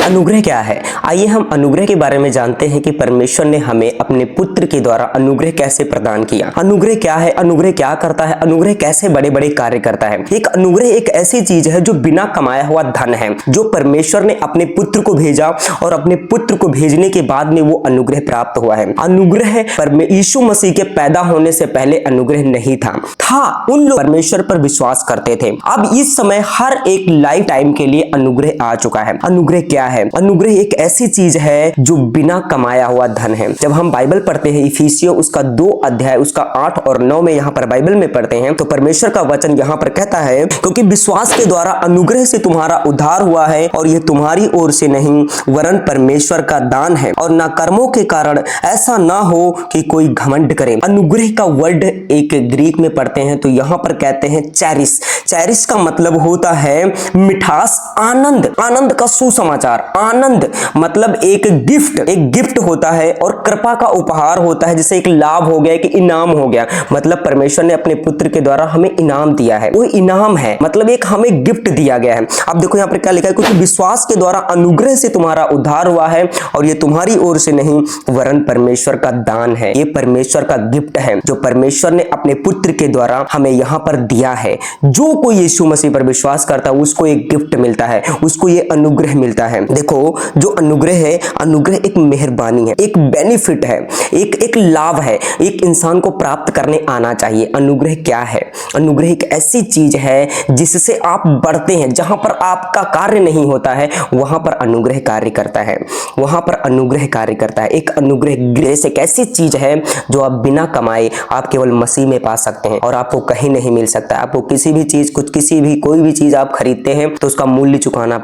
अनुग्रह क्या है? आइए हम अनुग्रह के बारे में जानते हैं कि परमेश्वर ने हमें अपने पुत्र के द्वारा अनुग्रह कैसे प्रदान किया। अनुग्रह क्या है? अनुग्रह क्या करता है? अनुग्रह कैसे बड़े बड़े कार्य करता है? एक अनुग्रह एक ऐसी चीज है जो बिना कमाया हुआ धन है, जो परमेश्वर ने अपने पुत्र को भेजा और अपने पुत्र को भेजने के बाद में वो अनुग्रह प्राप्त हुआ है। अनुग्रह यीशु मसीह के पैदा होने से पहले अनुग्रह नहीं था उन लोग परमेश्वर पर विश्वास करते थे। अब इस समय हर एक लाइफ टाइम के लिए अनुग्रह आ चुका है। अनुग्रह क्या है? अनुग्रह एक ऐसी चीज है जो बिना कमाया हुआ धन है। जब हम बाइबल पढ़ते हैं इफिसियों उसका 2 अध्याय उसका 8 और 9 में यहाँ पर बाइबल में पढ़ते हैं तो परमेश्वर का वचन यहाँ पर कहता है, क्योंकि विश्वास के द्वारा अनुग्रह से तुम्हारा उद्धार हुआ है और यह तुम्हारी ओर से नहीं वरन परमेश्वर का दान है, और ना कर्मों के कारण, ऐसा ना हो कि कोई घमंड करे। अनुग्रह का वर्ड एक ग्रीक में पढ़ते हैं तो यहाँ पर कहते हैं चैरिस। चैरिस का मतलब होता है मिठास, आनंद, आनंद का सुसमाचार। आनंद मतलब एक गिफ्ट होता है, और कृपा का उपहार होता है, जैसे एक लाभ हो गया, एक इनाम हो गया। मतलब परमेश्वर ने अपने पुत्र के द्वारा हमें इनाम दिया है, वो इनाम है, मतलब एक हमें गिफ्ट दिया गया है। अब देखो यहाँ पर क्या लिखा है, क्योंकि विश्वास के द्वारा अनुग्रह से तुम्हारा उद्धार हुआ है और ये तुम्हारी ओर से नहीं वरन परमेश्वर का दान है। ये परमेश्वर का गिफ्ट है जो परमेश्वर ने अपने पुत्र के द्वारा हमें यहाँ पर दिया है। जो कोई यीशु मसीह पर विश्वास करता है उसको एक गिफ्ट मिलता है, उसको ये अनुग्रह मिलता है। देखो जो अनुग्रह है, अनुग्रह एक मेहरबानी है, एक बेनिफिट है, एक लाभ है, एक इंसान को प्राप्त करने आना चाहिए। अनुग्रह क्या है? अनुग्रह एक ऐसी चीज है जिससे आप बढ़ते हैं। जहां पर आपका कार्य नहीं होता है वहां पर अनुग्रह कार्य करता है, वहां पर अनुग्रह कार्य करता है। एक अनुग्रह ग्रेस एक ऐसी चीज है जो आप बिना कमाए आप केवल मसीह में पा सकते हैं और आपको कहीं नहीं मिल सकता। आपको किसी भी चीज कोई भी चीज आप खरीदते हैं तो उसका मूल्य चुकाना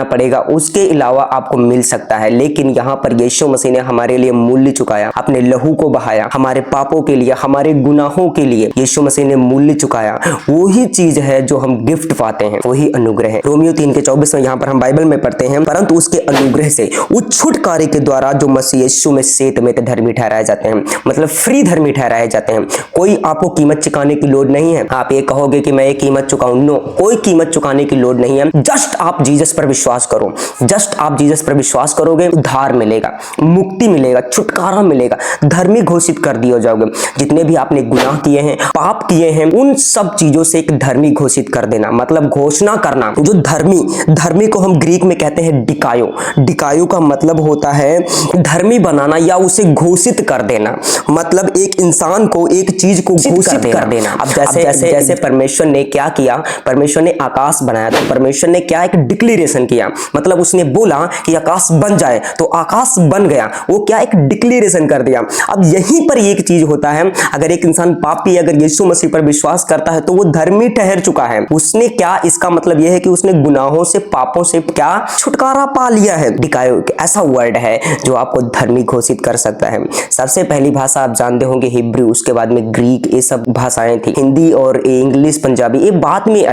पड़ेगा, उसके अलावा आपको मिल सकता है। लेकिन यहाँ पर यीशु मसीह ने हमारे लिए मूल्य चुकाया, अपने लहू को बहाया, हमारे पापों के लिए, हमारे गुनाहों के लिए यीशु मसीह ने मूल्य चुकाया। वही चीज है जो हम गिफ्ट पाते हैं, वही अनुग्रह है। रोमियो 3:24 में यहाँ पर हम बाइबल में पढ़ते हैं, परंतु उसके अनुग्रह से उस छुटकारे के द्वारा जो मसीह यीशु में सेत में धर्मी ठहराए जाते हैं, मतलब फ्री धर्मी ठहराए जाते हैं। कोई आपको कीमत चुकाने की लोड नहीं है। आप ये कहोगे कि मैं ये कीमत चुकाऊं, नो, कोई कीमत चुकाने की लोड नहीं है। जस्ट आप जीसस पर विश्वास करो, जस्ट आप जीसस पर विश्वास करोगे, उद्धार मिलेगा, मुक्ति मिलेगा, छुटकारा मिलेगा, धर्मी घोषित कर दिए जाओगे। जितने भी आपने गुनाह किए हैं, पाप किए हैं, उन सब चीजों से एक धर्मी घोषित कर देना, मतलब घोषणा करना। जो धर्मी को हम ग्रीक में कहते हैं डिकायो का मतलब होता है धर्मी बनाना या उसे घोषित कर देना, मतलब एक इंसान को, एक चीज को घोषित कर देना। अब जैसे परमेश्वर ने क्या किया, परमेश्वर ने आकाश बनाया तो परमेश्वर ने क्या, एक डिक्लेरेशन किया, मतलब उसने बोला कि आकाश बन जाए तो आकाश बन गया। वो क्या, एक डिक्लेरेशन कर दिया। अब यहीं पर एक चीज होता है, अगर एक इंसान पापी अगर यीशु मसीह पर विश्वास करता है तो वो धर्मी ठहर चुका है। उसने क्या, इसका मतलब यह है कि उसने गुनाहों से, पापों से क्या, छुटकारा पा लिया है। डिकायो ऐसा वर्ड है जो आपको धर्मी घोषित कर सकता है। सबसे पहली भाषा आप जानते होंगे हिब्रू, उसके बाद में ग्रीक, ये सब भाषाएं थी। हिंदी और इंग्लिश, पंजाबी ये बाद में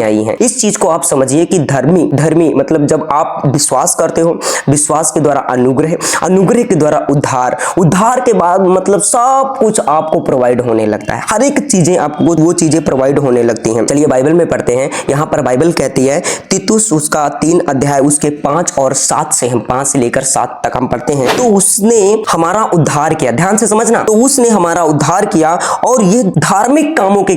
आई हैं, इस चीज को आप समझिए कि धर्मी मतलब जब आप विश्वास करते हो, विश्वास के द्वारा अनुग्रह के द्वारा उद्धार के बाद मतलब सब कुछ आपको प्रोवाइड होने लगता है। हर एक चीजें आपको, वो चीजें प्रोवाइड होने लगती हैं। चलिए बाइबल में पढ़ते हैं। यहाँ पर बाइबल कहती है, तीतुस उसका 3 अध्याय उसके 5 और 7 से, हम 5 से लेकर 7 तक हम पढ़ते हैं। तो उसने हमारा उद्धार किया, ध्यान से समझना, तो उसने हमारा उद्धार किया, और ये धार्मिक कामों के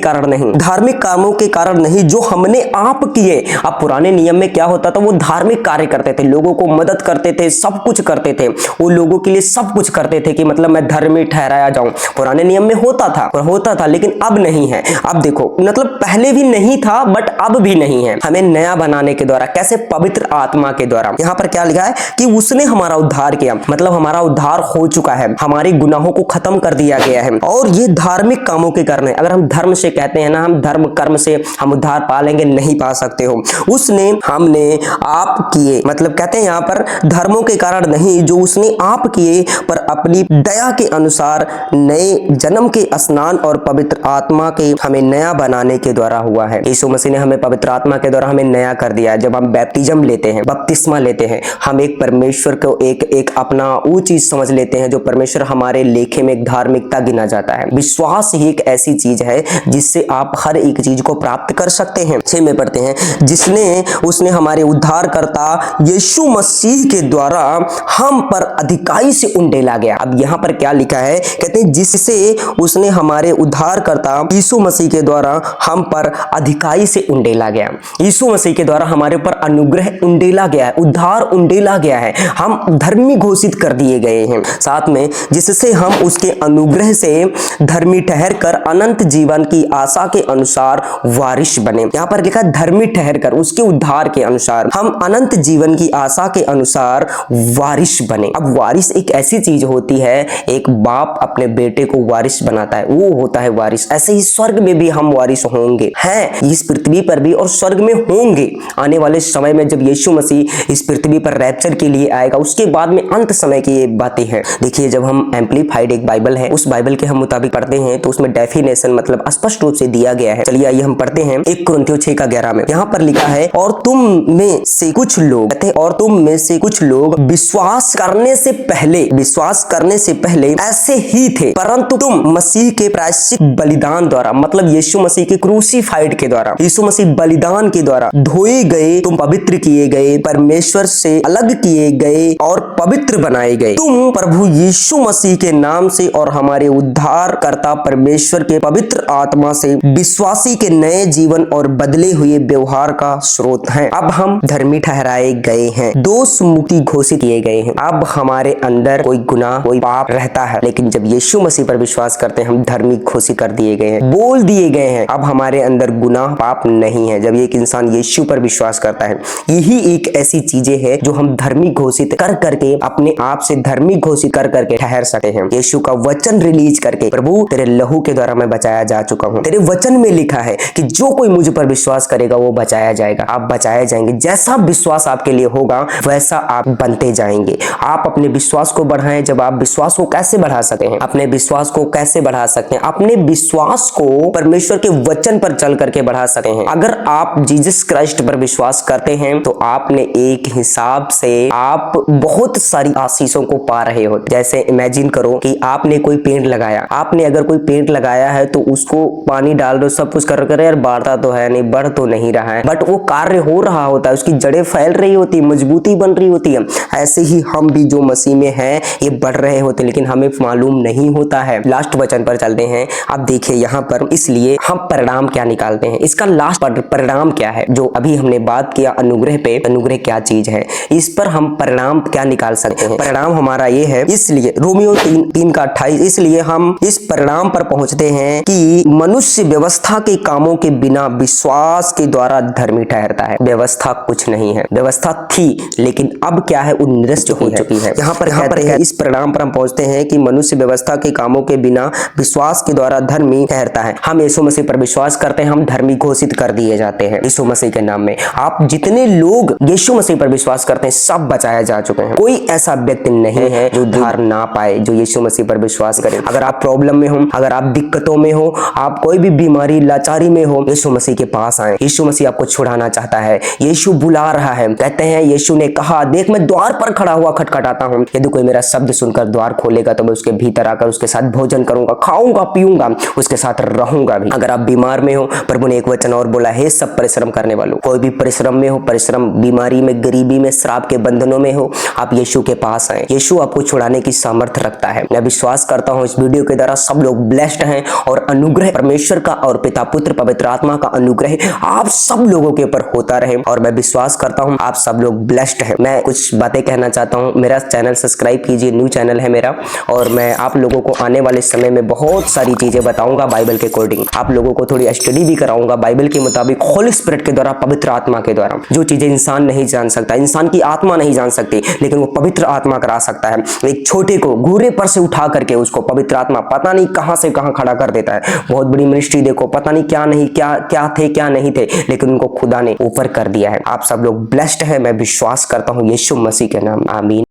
कारण नहीं जो हमने आप किए। अब पुराने नियम में क्या होता था, वो धार्मिक कार्य करते थे, लोगों को मदद करते थे, सब कुछ करते थे, वो लोगों के लिए सब कुछ करते थे कि मतलब मैं धर्मी ठहराया जाऊं। पुराने नियम में होता था, लेकिन अब नहीं है। अब देखो, मतलब पहले भी नहीं था बट अब भी नहीं है। हमें नया बनाने के द्वारा, कैसे, पवित्र आत्मा के द्वारा। यहाँ पर क्या लिखा है कि उसने हमारा उद्धार किया, मतलब हमारा उद्धार हो चुका है, हमारे गुनाहों को खत्म कर दिया गया है, और ये धार्मिक कामों के कारण है। अगर हम धर्म से कहते हैं ना, हम धर्म कर्म से हम उद्धार पा लेंगे, नहीं पा सकते हो। उसने हमने आप किए, मतलब कहते हैं यहाँ पर धर्मों के कारण नहीं, जो उसने आप किए, पर अपनी दया के अनुसार नए जन्म के स्नान और पवित्र आत्मा के हमें नया बनाने के द्वारा हुआ है। यीशु मसीह ने हमें पवित्र आत्मा के द्वारा हमें नया कर दिया है। जब हम बैप्टिज्म लेते हैं, बपतिस्मा लेते हैं, हम एक परमेश्वर को एक अपना वो चीज समझ लेते हैं जो परमेश्वर हमारे लेखे में एक धार्मिकता गिना जाता है। विश्वास ही एक ऐसी चीज है जिससे आप हर एक चीज को प्राप्त कर सकते हैं। 6 में पढ़ते हैं, उसने हमारे उद्धारकर्ता यीशु मसीह के द्वारा हम पर अधिकाई से उंडेला गया। अब यहाँ पर क्या लिखा है, कहते हैं जिससे उसने हमारे उद्धारकर्ता यीशु मसीह के द्वारा हम पर अधिकाई से उंडेला गया। यीशु मसीह के द्वारा हमारे ऊपर अनुग्रह उंडेला गया है, उद्धार उंडेला गया है, हम धर्मी घोषित कर दिए गए हैं। साथ में जिससे हम उसके अनुग्रह से धर्मी ठहरकर अनंत जीवन की आशा के अनुसार वारिस बने। यहाँ पर लिखा धर्मी ठहरकर, उसके उद्धार के अनुसार हम अनंत जीवन की आशा के अनुसार वारिस बने। अब वारिस एक ऐसी चीज होती है, एक बाप अपने बेटे को वारिस बनाता है, वो होता है वारिस। ऐसे ही स्वर्ग में भी हम वारिस होंगे, हैं इस पृथ्वी पर भी और स्वर्ग में होंगे। आने वाले समय में जब यीशु मसीह इस पृथ्वी पर रैप्चर के लिए आएगा, उसके बाद में अंत समय की ये बातें हैं। देखिए, जब हम एम्पलीफाइड एक बाइबल है, उस बाइबल के हम मुताबिक पढ़ते हैं तो उसमें डेफिनेशन मतलब स्पष्ट रूप से दिया गया है। चलिए आइए हम पढ़ते हैं 1 कुरिन्थियों 6:11 में। यहाँ पर लिखा है, और तुम में से कुछ लोग विश्वास करने से पहले ऐसे ही थे, परंतु तुम मसीह के प्रायश्चित बलिदान द्वारा, मतलब यीशु मसीह के क्रूसीफाइड के द्वारा, यीशु मसीह बलिदान के द्वारा धोए गए, तुम पवित्र किए गए, परमेश्वर से अलग किए गए और पवित्र बनाए गए। तुम प्रभु यीशु मसीह के नाम से और हमारे उद्धारकर्ता परमेश्वर के पवित्र आत्मा से विश्वासी के नए जीवन और बदले हुए व्यवहार का स्रोत हैं। अब हम धर्मी ठहराए गए हैं, दोष मुक्ति घोषित किए गए हैं। अब हमारे अंदर कोई गुनाह, कोई पाप रहता है, लेकिन जब यीशु मसीह पर विश्वास करते हैं, हम धर्मी घोषित कर दिए गए हैं, बोल दिए गए हैं। अब हमारे अंदर गुनाह, पाप नहीं है। जब एक इंसान यीशु पर विश्वास करता है, यही एक ऐसी चीजें हैं जो हम धर्मी घोषित कर करके, अपने आप से धर्मी घोषित कर करके ठहर सकते हैं। यीशु का वचन रिलीज करके, प्रभु तेरे लहू के द्वारा मैं बचाया जा चुका हूँ। तेरे वचन में लिखा है कि जो कोई मुझ पर विश्वास करेगा वो बचाया जाएगा। आप बचाए जाएंगे। जैसा विश्वास आपके लिए होगा वैसा आप बनते जाएंगे। आप अपने विश्वास को बढ़ाएं। जब आप विश्वास को कैसे बढ़ा सकते हैं, अपने विश्वास को कैसे बढ़ा सकते हैं, अपने विश्वास को परमेश्वर के वचन पर चल करके बढ़ा सकते हैं। अगर आप जीसस क्राइस्ट पर विश्वास करते हैं तो आपने एक हिसाब से आप बहुत सारी आशीषों को पा रहे हो। जैसे इमेजिन करो कि आपने कोई पेड़ लगाया, आपने अगर कोई पेड़ लगाया है तो उसको पानी डाल दो, सब कुछ कर यार बढ़ता तो है नहीं, बढ़ तो नहीं रहा है, बट वो कार्य हो रहा होता है, उसकी जड़ें फैल रही होती है, मजबूती बन रही होती है। ऐसे ही हम भी जो मसीह में हैं ये बढ़ रहे होते, लेकिन हमें मालूम नहीं होता है। लास्ट वचन पर चलते हैं। अब देखिए यहाँ पर, इसलिए हम परिणाम क्या निकालते हैं, इसका लास्ट परिणाम क्या है, जो अभी हमने बात किया अनुग्रह पे, अनुग्रह क्या चीज है, इस पर हम परिणाम क्या निकाल सकते हैं। परिणाम हमारा ये है, इसलिए रोमियो 3:28, इसलिए हम इस परिणाम पर पहुंचते हैं कि मनुष्य व्यवस्था के कामों के बिना विश्वास के द्वारा धर्मी ठहरता है। व्यवस्था कुछ नहीं है, व्यवस्था थी लेकिन अब क्या है, वो निरस्त हो चुकी है। यहाँ पर इस परिणाम पर हम पहुंचते हैं कि मनुष्य व्यवस्था के कामों के बिना विश्वास के द्वारा धर्मी ठहरता है। हम यीशु मसीह पर विश्वास करते हैं, हम धर्मी घोषित कर दिए जाते हैं यीशु मसीह के नाम में। आप जितने लोग यीशु मसीह पर विश्वास करते हैं सब बचाए जा चुके हैं। कोई ऐसा व्यक्ति नहीं है जो उद्धार ना पाए, जो यीशु मसीह पर विश्वास करे। अगर आप प्रॉब्लम में हो, अगर आप दिक्कतों में हो, आप कोई भी बीमारी लाचारी में हो, यीशु मसीह के पास आए। यीशु मसीह आपको छुड़ाना चाहता है। यीशु बुला रहा है। कहते हैं यीशु ने कहा, देख मैं द्वार पर खड़ा हुआ खटखटाता हूँ, यदि कोई मेरा शब्द सुनकर द्वार खोलेगा तो मैं उसके भीतर आकर उसके साथ भोजन करूंगा, खाऊंगा पीऊंगा, उसके साथ रहूंगा भी। अगर आप बीमार में हो, प्रभु ने एक वचन और बोला है, सब परिश्रम करने वालों, कोई भी परिश्रम में हो, परिश्रम बीमारी में, गरीबी में, श्राप के बंधनों में हो, आप यीशु के पास आए। यीशु आपको छुड़ाने की सामर्थ्य रखता है। मैं विश्वास करता हूँ इस वीडियो के द्वारा सब लोग ब्लेस्ड हैं और अनुग्रह परमेश्वर का और पिता पुत्र पवित्र आत्मा का अनुग्रह आप सब लोगों के ऊपर होता रहे, और मैं विश्वास करता हूँ आप सब लोग ब्लेस्ड हैं। मैं कुछ बातें कहना चाहता हूँ। मेरा चैनल सब्सक्राइब कीजिए, न्यू चैनल है मेरा, और मैं आप लोगों को आने वाले समय में बहुत सारी चीजें बताऊंगा बाइबल के अकॉर्डिंग। आप लोगों को थोड़ी स्टडी भी कराऊंगा बाइबल के मुताबिक, होली स्पिरिट के द्वारा, पवित्र आत्मा के द्वारा। जो चीजें इंसान नहीं जान सकता, इंसान की आत्मा नहीं जान सकती, लेकिन वो पवित्र आत्मा करा सकता है। एक छोटे को घूरे पर से उठा करके उसको पवित्र आत्मा पता नहीं कहां से कहां खड़ा कर देता है। बहुत बड़ी मिनिस्ट्री देखो, पता नहीं क्या नहीं क्या थे क्या नहीं थे, लेकिन उनको खुदा ने ऊपर कर दिया है। आप सब लोग ब्लेस्ड है, मैं विश्वास करता हूँ यीशु मसीह के नाम, आमीन।